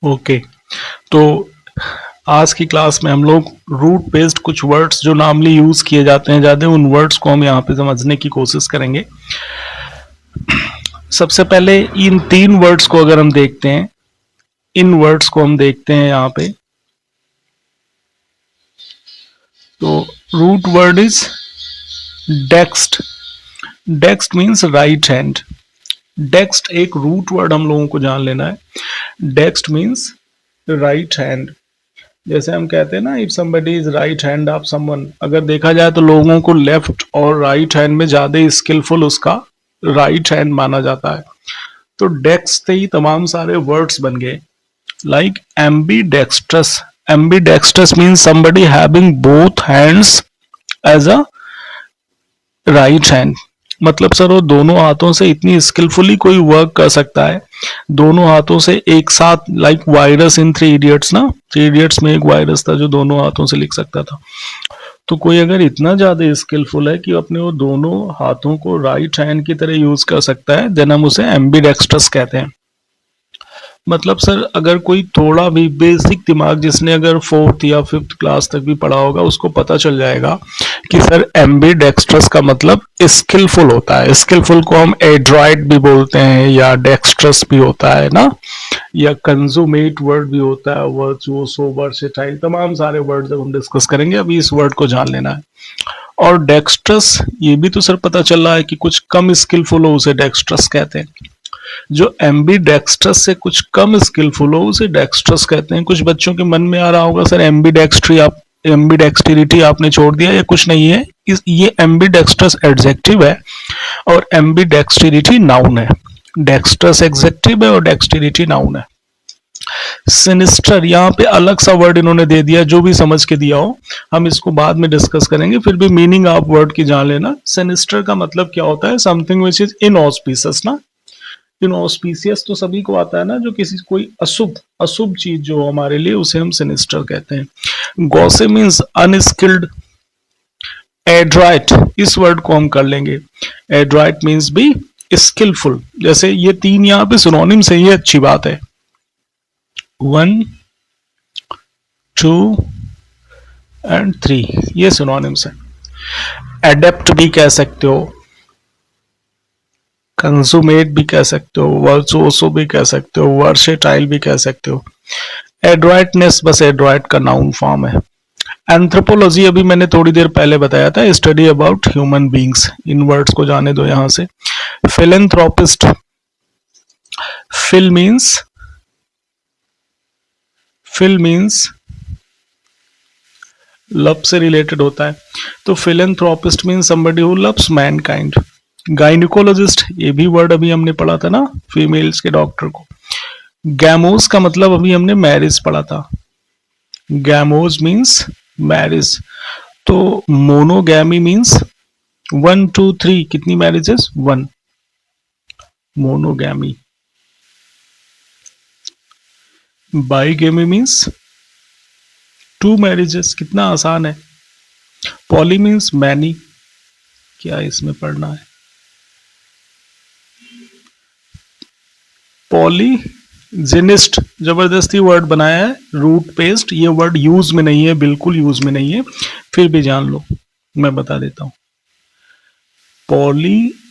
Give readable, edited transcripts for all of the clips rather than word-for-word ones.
Okay, तो आज की क्लास में हम लोग रूट बेस्ड कुछ वर्ड्स जो नॉर्मली यूज किए जाते हैं ज्यादा, उन वर्ड्स को हम यहाँ पे समझने की कोशिश करेंगे। सबसे पहले इन तीन वर्ड्स को अगर हम देखते हैं, इन वर्ड्स को हम देखते हैं यहाँ पे, तो root word is dext. Dext means right hand. Dext एक रूट वर्ड हम लोगों को जान लेना है। Dext means right hand. जैसे हम कहते हैं ना, if somebody is right hand of someone, अगर देखा जाए तो लोगों को लेफ्ट और राइट हैंड में ज्यादा स्किलफुल उसका राइट हैंड माना जाता है। तो डेक्स से ही तमाम सारे वर्ड्स बन गए, like ambidextrous. Ambidextrous means somebody having both hands as a right hand. मतलब सर वो दोनों हाथों से इतनी स्किलफुली कोई वर्क कर सकता है, दोनों हाथों से एक साथ, like virus in three idiots ना, थ्री इडियट्स में एक वायरस था जो दोनों हाथों से लिख सकता था। तो कोई अगर इतना ज्यादा स्किलफुल है कि अपने वो दोनों हाथों को राइट हैंड की तरह यूज कर सकता है, देन हम उसे एम्बीडेक्स्ट्रस कहते हैं। मतलब सर अगर कोई थोड़ा भी बेसिक दिमाग, जिसने अगर 4th या 5th क्लास तक भी पढ़ा होगा, उसको पता चल जाएगा कि सर एम्बीडेक्स्ट्रस का मतलब स्किलफुल होता है। स्किलफुल को हम एड्रॉइट भी बोलते हैं, या डेक्स्ट्रस भी होता है ना, या कंजुमेट वर्ड भी होता है, वर्चुओसो, वर्सेटाइल, तमाम सारे वर्ड जब हम डिस्कस करेंगे, अभी इस वर्ड को जान लेना है। और डेक्स्ट्रस, ये भी तो सर पता चल रहा है कि कुछ कम स्किलफुल हो उसे डेक्स्ट्रस कहते हैं। जो एम्बीडेक्स्ट्रस से कुछ कम स्किलफुल हो उसे डेक्स्ट्रस कहते हैं। कुछ बच्चों के मन में आ रहा होगा सर एम्बीडेक्स्ट्रिटी आपने छोड़ दिया, या कुछ नहीं है। ये एम्बीडेक्स्ट्रस एडजेक्टिव है और एम्बीडेक्स्ट्रिटी नाउन है। डेक्स्ट्रस एडजेक्टिव है और डेक्स्ट्रिटी नाउन है। सिनिस्टर, यहाँ पे अलग सा वर्ड इन्होंने दे दिया, जो भी समझ के दिया हो, हम इसको बाद में डिस्कस करेंगे, फिर भी मीनिंग आप वर्ड की जान लेना। सिनिस्टर का मतलब क्या होता है? समथिंग विच इज इनऑस्पिशियस ना। इनऑस्पिशियस तो सभी को आता है ना, जो किसी कोई अशुभ चीज जो हमारे लिए, उसे हम सिनिस्टर कहते हैं। Gossip means unskilled. एड्राइट, इस वर्ड को हम कर लेंगे। एड्राइट मींस बी स्किलफुल। जैसे ये तीन यहाँ पे सिनोनिम्स है, ये अच्छी बात है। 1, 2 एंड 3 ये सिनोनिम्स है। एडेप्ट भी कह सकते हो, कंज्यूमेट भी कह सकते हो, वर्चुओसो भी कह सकते हो, वर्सेटाइल भी कह सकते हो। एड्रॉइटनेस बस एड्रॉइट का नाउन फॉर्म है। एंथ्रोपोलॉजी अभी मैंने थोड़ी देर पहले बताया था, study about human beings. In words को जाने दो यहां से। फिलेंथ्रोपिस्ट, फिल मीन्स लव से रिलेटेड होता है, तो philanthropist means somebody who loves Mankind. Gynaecologist, ये भी वर्ड अभी हमने पढ़ा था ना, फीमेल्स के डॉक्टर को। गैमोज का मतलब अभी हमने मैरिज पढ़ा था। गैमोज मीन्स मैरिज। तो मोनोगैमी मीन्स 1, 2, 3 कितनी मैरिजेस? 1 मोनोगैमी। बाईगेमी मीन्स 2 मैरिजेस, कितना आसान है। पॉली मीन्स मैनी, क्या इसमें पढ़ना है? पॉलीजेनिस्ट, जबरदस्ती वर्ड बनाया है, रूट पेस्ट। ये वर्ड यूज में नहीं है, बिल्कुल यूज में नहीं है, फिर भी जान लो, मैं बता देता हूं। पॉलीएंड्रिस्ट,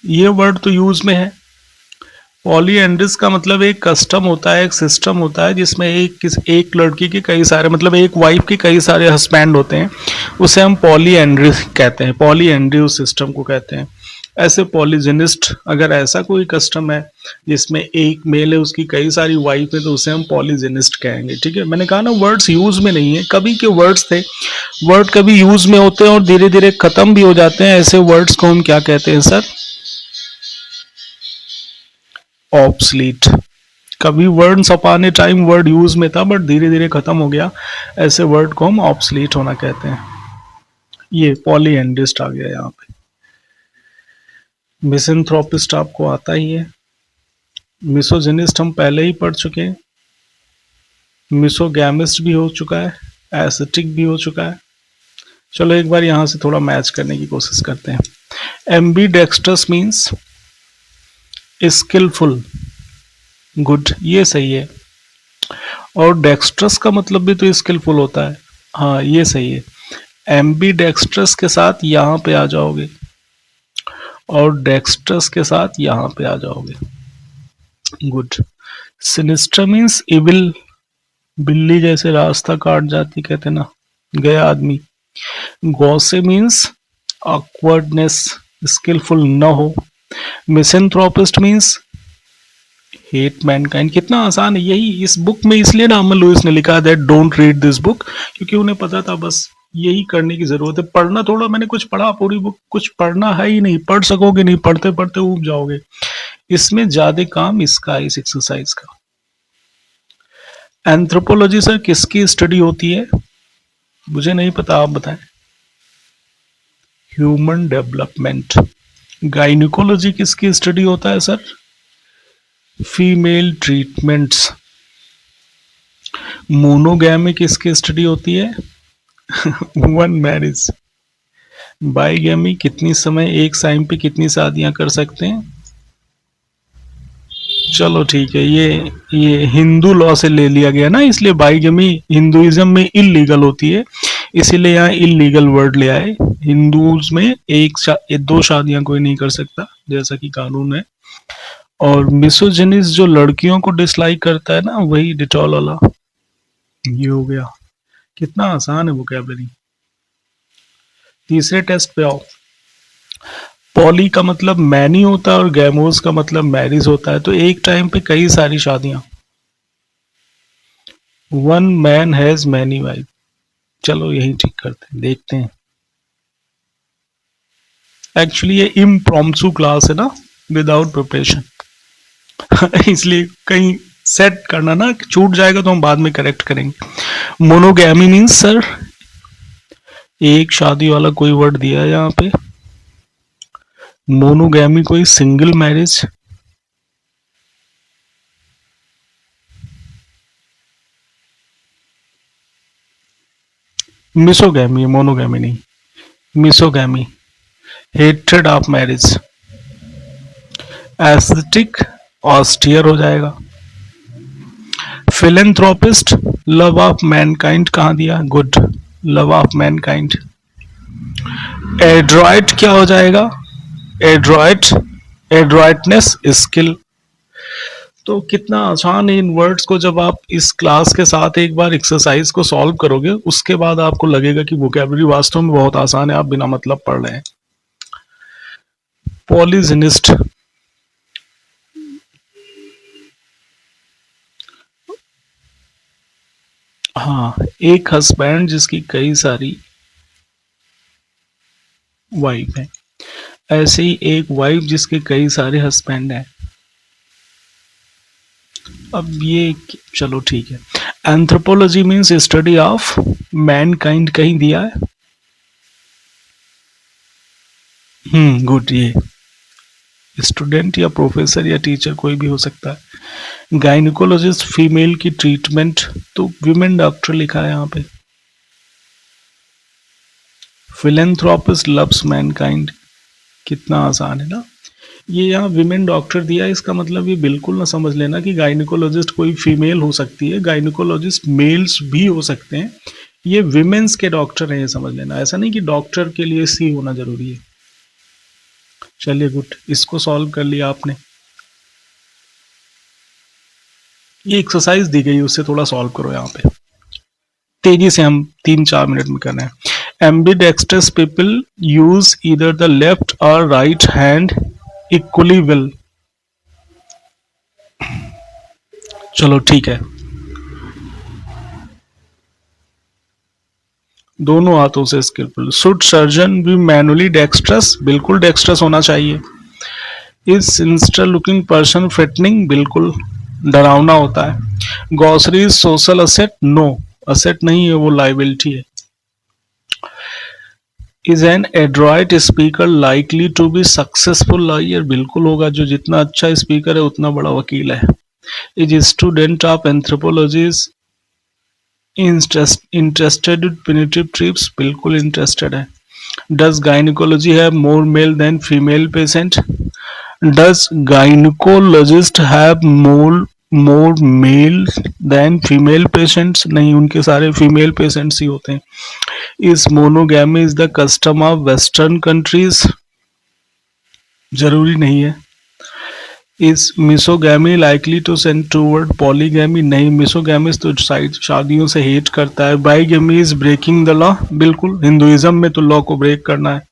ये वर्ड तो यूज में है। पॉलीएंड्रिस्ट का मतलब एक कस्टम होता है, एक सिस्टम होता है, जिसमें एक लड़की के कई सारे, मतलब एक वाइफ के कई सारे हस्बैंड होते हैं, उसे हम पॉलीएंड्री कहते हैं। पॉलीएंड्री उस सिस्टम को कहते हैं। ऐसे पॉलीजेनिस्ट, अगर ऐसा कोई कस्टम है जिसमें एक मेल है, उसकी कई सारी वाइफ है, तो उसे हम पॉलीजेनिस्ट कहेंगे। ठीक है, मैंने कहा ना वर्ड्स यूज में नहीं है। कभी के वर्ड्स थे, वर्ड कभी यूज में होते हैं और धीरे धीरे खत्म भी हो जाते हैं। ऐसे वर्ड्स को हम क्या कहते हैं सर? ऑब्सलीट। कभी वर्ड्स अपॉन ए टाइम वर्ड यूज में था, बट धीरे धीरे खत्म हो गया, ऐसे वर्ड को हम ऑब्सलीट होना कहते हैं। ये पॉलीएंड्रिस्ट आ गया यहाँ पे। मिसेंथ्रोपिस्ट आपको आता ही है। मिसोजिनिस्ट हम पहले ही पढ़ चुके हैं। मिसोगैमिस्ट भी हो चुका है, एसेटिक भी हो चुका है। चलो एक बार यहां से थोड़ा मैच करने की कोशिश करते हैं। एम्बीडेक्स्ट्रस मीन्स स्किलफुल, गुड, ये सही है। और डेक्स्ट्रस का मतलब भी तो स्किलफुल होता है। हाँ, ये सही है। एम्बी डेक्स्ट्रस के साथ यहाँ पे आ जाओगे और डेक्स्ट्रस के साथ यहाँ पे आ जाओगे। गुड। सिनिस्टर मीन्स इविल, बिल्ली जैसे रास्ता काट जाती, कहते ना, गया आदमी। गॉसे मीन्स ऑकवर्डनेस, स्किलफुल न हो। मिसेंथ्रोपिस्ट मीन्स हेट मैनकाइंड। कितना आसान है, यही इस बुक में इसलिए ना अमन लुइस ने लिखा that don't read this book, क्योंकि उन्हें पता था बस यही करने की जरूरत है। पढ़ना थोड़ा, मैंने कुछ पढ़ा, पूरी बुक कुछ पढ़ना है ही नहीं, पढ़ सकोगे नहीं, पढ़ते पढ़ते ऊब जाओगे। इसमें ज्यादा काम इसका, इस एक्सरसाइज का। एंथ्रोपोलॉजी सर किसकी स्टडी होती है? मुझे नहीं पता, आप बताएं। Human development. गायनिकोलॉजी किसकी स्टडी होता है सर? Female treatments. मोनोगैमी किसकी स्टडी होती है? One marriage. बाईगैमी कितनी समय एक टाइम पे कितनी शादियां कर सकते हैं? चलो ठीक है, ये हिंदू लॉ से ले लिया गया ना, इसलिए बाईगमी हिंदुइज्म में इलीगल होती है, इसीलिए यहाँ इलीगल वर्ड ले आए। हिंदूज में दो शादियां कोई नहीं कर सकता, जैसा कि कानून है। और मिसोजिनिस जो लड़कियों को डिसलाइक करता है ना, वही डिटॉल वाला। ये हो गया। कितना आसान है वोकैबुलरी। तीसरे टेस्ट पे आओ। पॉली का मतलब मैनी होता है और गैमोस का मतलब मैरिज होता है, तो एक टाइम पे कई सारी शादियां। One man has many wife. चलो यही ठीक करते हैं, देखते हैं। एक्चुअली ये इम्प्रॉम्प्टू क्लास है ना, विदाउट प्रिपरेशन। इसलिए कहीं सेट करना ना, छूट जाएगा तो हम बाद में करेक्ट करेंगे। मोनोगैमी मीन्स सर, एक शादी वाला कोई वर्ड दिया है यहाँ पे। मोनोगैमी कोई सिंगल मैरिज। मिसोगैमी है, मोनोगैमी नहीं। Misogamy, hatred of marriage. Aesthetic, austere हो जाएगा। फिलेंथ्रोपिस्ट, लव ऑफ मैनकाइंड कहाँ दिया? Good, love of mankind. Adroit क्या हो जाएगा? Adroit, adroitness, skill. तो कितना आसान है इन वर्ड्स को, जब आप इस क्लास के साथ एक बार एक्सरसाइज को सॉल्व करोगे, उसके बाद आपको लगेगा कि वोकैबुलरी वास्तव में बहुत आसान है, आप बिना मतलब पढ़ रहे हैं। पॉलीजिनिस्ट, हाँ, एक हस्बैंड जिसकी कई सारी वाइफ है। ऐसे ही एक वाइफ जिसके कई सारे हस्बैंड हैं। अब ये, चलो ठीक है। Anthropology means study of Mankind, कहीं दिया है? गुड। ये स्टूडेंट या प्रोफेसर या टीचर कोई भी हो सकता है। गायनिकोलॉजिस्ट फीमेल की ट्रीटमेंट, तो विमेन डॉक्टर लिखा है यहाँ पे। फिलेंथ्रोपिस्ट लव्स मैनकाइंड, कितना आसान है ना। ये यहाँ विमेन डॉक्टर दिया है, इसका मतलब ये बिल्कुल ना समझ लेना कि गायनिकोलॉजिस्ट कोई फीमेल हो सकती है, गायनिकोलॉजिस्ट मेल्स भी हो सकते हैं। ये विमेन्स के डॉक्टर हैं, ये समझ लेना। ऐसा नहीं कि डॉक्टर के लिए सी होना जरूरी है। चलिए गुड, इसको सॉल्व कर लिया आपने। ये एक्सरसाइज दी गई, उससे थोड़ा सॉल्व करो यहाँ पे। तेजी से, हम 3-4 मिनट में करना है। Ambidextrous people use either the left और राइट हैंड इक्वली वेल। चलो ठीक है, दोनों हाथों से skillful. Should surgeon be manually dextrous? बिल्कुल डेक्स्ट्रस होना चाहिए। Is sinister looking person frightening? बिल्कुल डरावना होता है। Grocery social asset? No, asset नहीं है, वो लाइबिलिटी है। Is an adroit speaker likely to be successful lawyer? बिल्कुल होगा, जो जितना अच्छा स्पीकर है उतना बड़ा वकील है। Is student of anthropology interested with primitive trips? बिल्कुल इंटरेस्टेड है। Does gynaecology have more male than female patient? Does gynaecologist have more male than female patients? नहीं, उनके सारे फीमेल पेशेंट्स ही होते हैं। Is monogamy is the custom of western countries? जरूरी नहीं है। Is misogamy likely to send toward polygamy? नहीं, मिसोगैमिस तो शादियों से हेट करता है। Bigamy is breaking the law? बिल्कुल, हिंदुइज्म में तो लॉ को ब्रेक करना है।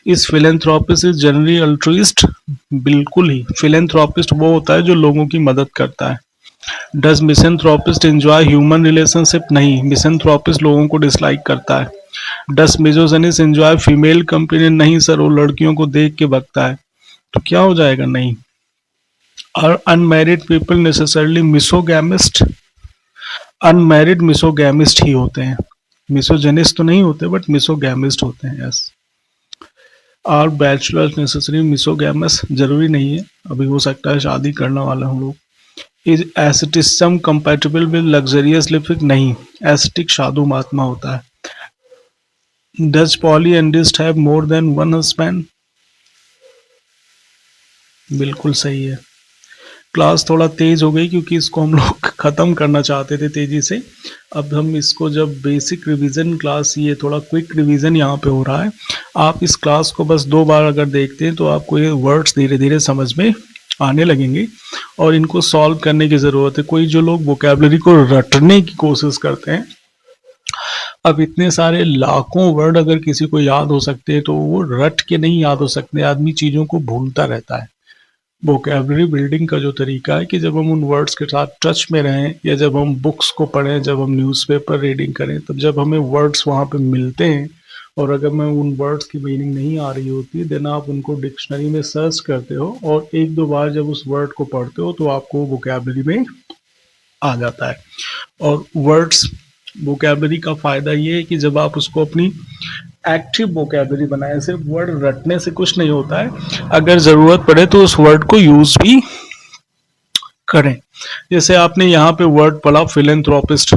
Is philanthropist is generally altruist? बिल्कुल ही, फिलेंथ्रोपिस्ट वो होता है जो लोगों की मदद करता है। Does misanthropist enjoy human relationship? नहीं, मिसेंथ्रोपिस्ट लोगों को डिसलाइक करता है। Does misogynist enjoy female companion? नहीं सर, वो लड़कियों को देख के भगता है। तो क्या हो जाएगा? नहीं। Are unmarried people necessarily misogamist? Unmarried misogamist ही होते हैं, मिसोजेनिस्ट तो नहीं होते, बट मिसोगैमिस्ट होते हैं। Yes. Are bachelors necessary misogamous? जरूरी नहीं है, अभी हो सकता है शादी करने वाले हम लोग। Is aestheticism compatible with luxurious living? नहीं, एस्थेटिक साधु महात्मा होता है। Does polyandrist have more than one husband? बिल्कुल सही है। क्लास थोड़ा तेज हो गई क्योंकि इसको हम लोग खत्म करना चाहते थे तेजी से। अब हम इसको जब बेसिक रिवीजन क्लास, ये थोड़ा क्विक रिवीजन यहाँ पे हो रहा है। आप इस क्लास को बस 2 बार अगर देखते हैं तो आपको ये वर्ड्स धीरे धीरे समझ में आने लगेंगे और इनको सॉल्व करने की ज़रूरत है। कोई जो लोग वोकैबुलरी को रटने की कोशिश करते हैं, अब इतने सारे लाखों वर्ड अगर किसी को याद हो सकते हैं तो वो रट के नहीं याद हो सकते। आदमी चीज़ों को भूलता रहता है। वोकैबुलरी बिल्डिंग का जो तरीका है कि जब हम उन वर्ड्स के साथ टच में रहें, या जब हम बुक्स को पढ़ें, जब हम न्यूज़पेपर रीडिंग करें, तब जब हमें वर्ड्स वहाँ पे मिलते हैं और अगर मैं उन वर्ड्स की मीनिंग नहीं आ रही होती, देन आप उनको डिक्शनरी में सर्च करते हो और 1-2 बार जब उस वर्ड को पढ़ते हो तो आपको वोकैबुलरी में आ जाता है। और वर्ड्स वोकैबुलरी का फ़ायदा ये है कि जब आप उसको अपनी एक्टिव वोकैबुलरी बनाए, सिर्फ वर्ड रटने से कुछ नहीं होता है, अगर ज़रूरत पड़े तो उस वर्ड को यूज़ भी करें। जैसे आपने यहाँ पे वर्ड पढ़ा फिलेंथ्रोपिस्ट,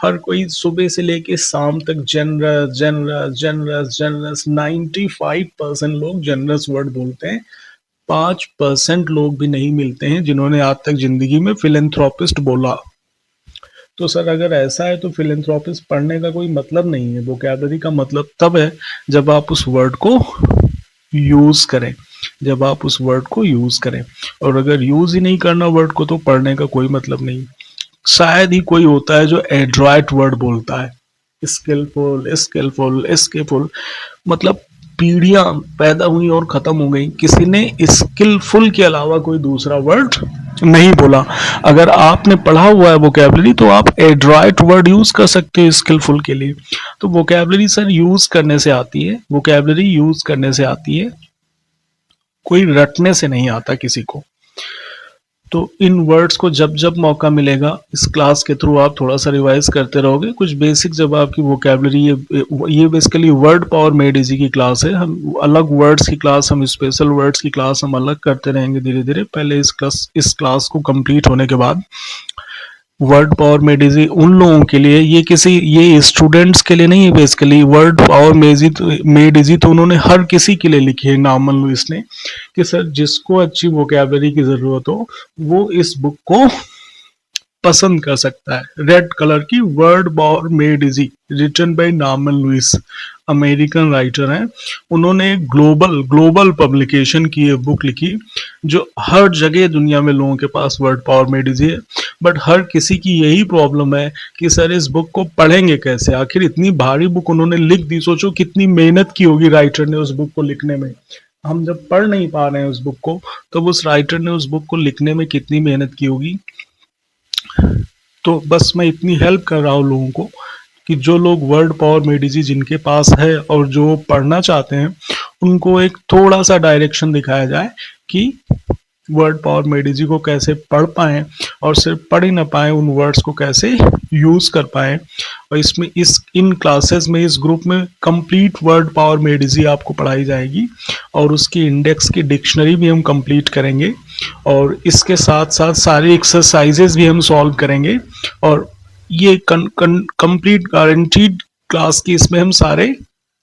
हर कोई सुबह से लेके शाम तक जनरस जनरस जनरस जनरस, 95% लोग जनरस वर्ड बोलते हैं। 5% लोग भी नहीं मिलते हैं जिन्होंने आज तक जिंदगी में फिलेंथ्रोपिस्ट बोला। तो सर अगर ऐसा है तो फिलेंथ्रोपिस्ट पढ़ने का कोई मतलब नहीं है। वोकैबुलरी का मतलब तब है जब आप उस वर्ड को यूज करें, जब आप उस वर्ड को यूज करें। और अगर यूज ही नहीं करना वर्ड को तो पढ़ने का कोई मतलब नहीं। शायद ही कोई होता है जो एड्रॉइट वर्ड बोलता है। स्किलफुल, स्किलफुल, स्किलफुल, मतलब पीढ़ियां पैदा हुई और खत्म हो गई, किसी ने स्किलफुल के अलावा कोई दूसरा वर्ड नहीं बोला। अगर आपने पढ़ा हुआ है वोकैबुलरी तो आप एड्रॉइट वर्ड यूज कर सकते हो स्किलफुल के लिए। तो वोकैबुलरी सर यूज करने से आती है, वोकैबुलरी यूज करने से आती है, कोई रटने से नहीं आता किसी को। तो इन वर्ड्स को जब जब मौका मिलेगा इस क्लास के थ्रू आप थोड़ा सा रिवाइज करते रहोगे। कुछ बेसिक जब आपकी वोकैबुलरी, ये basically word power made easy की क्लास है। हम अलग वर्ड्स की क्लास, हम स्पेशल वर्ड्स की क्लास हम अलग करते रहेंगे धीरे धीरे। पहले इस क्लास को कंप्लीट होने के बाद वर्ड पावर मेड इजी उन लोगों के लिए, ये स्टूडेंट्स के लिए नहीं है। Basically word power made easy तो उन्होंने हर किसी के लिए लिखी है। नामन लुइस ने कि सर जिसको अच्छी वोकैबुलरी की जरूरत हो वो इस बुक को पसंद कर सकता है। रेड कलर की word power made easy, written by नामन लुइस, अमेरिकन राइटर हैं। उन्होंने एक ग्लोबल पब्लिकेशन की ये बुक लिखी जो हर जगह दुनिया में लोगों के पास वर्ड पावर मेड इजी है। बट हर किसी की यही प्रॉब्लम है कि सर इस बुक को पढ़ेंगे कैसे। आखिर इतनी भारी बुक उन्होंने लिख दी, सोचो कितनी मेहनत की होगी राइटर ने उस बुक को लिखने में। हम जब पढ़ नहीं पा रहे हैं उस बुक को, तो उस राइटर ने उस बुक को लिखने में कितनी मेहनत की होगी। तो बस मैं इतनी हेल्प कर रहा हूँ लोगों को कि जो लोग वर्ड पावर मेड इजी जिनके पास है और जो पढ़ना चाहते हैं उनको एक थोड़ा सा डायरेक्शन दिखाया जाए कि वर्ड पावर मेड इजी को कैसे पढ़ पाएं, और सिर्फ पढ़ ही ना पाएं, उन वर्ड्स को कैसे यूज कर पाएं। और इसमें इन क्लासेस में, इस ग्रुप में complete word power made easy आपको पढ़ाई जाएगी और उसकी इंडेक्स की डिक्शनरी भी हम कंप्लीट करेंगे और इसके साथ साथ सारी एक्सरसाइजेस भी हम सॉल्व करेंगे। और ये कंप्लीट गारंटीड क्लास की, इसमें हम सारे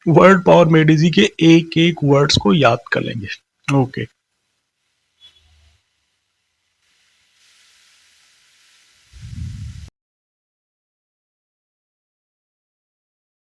वर्ड पावर मेड इजी के एक एक वर्ड्स को याद कर लेंगे। ओके।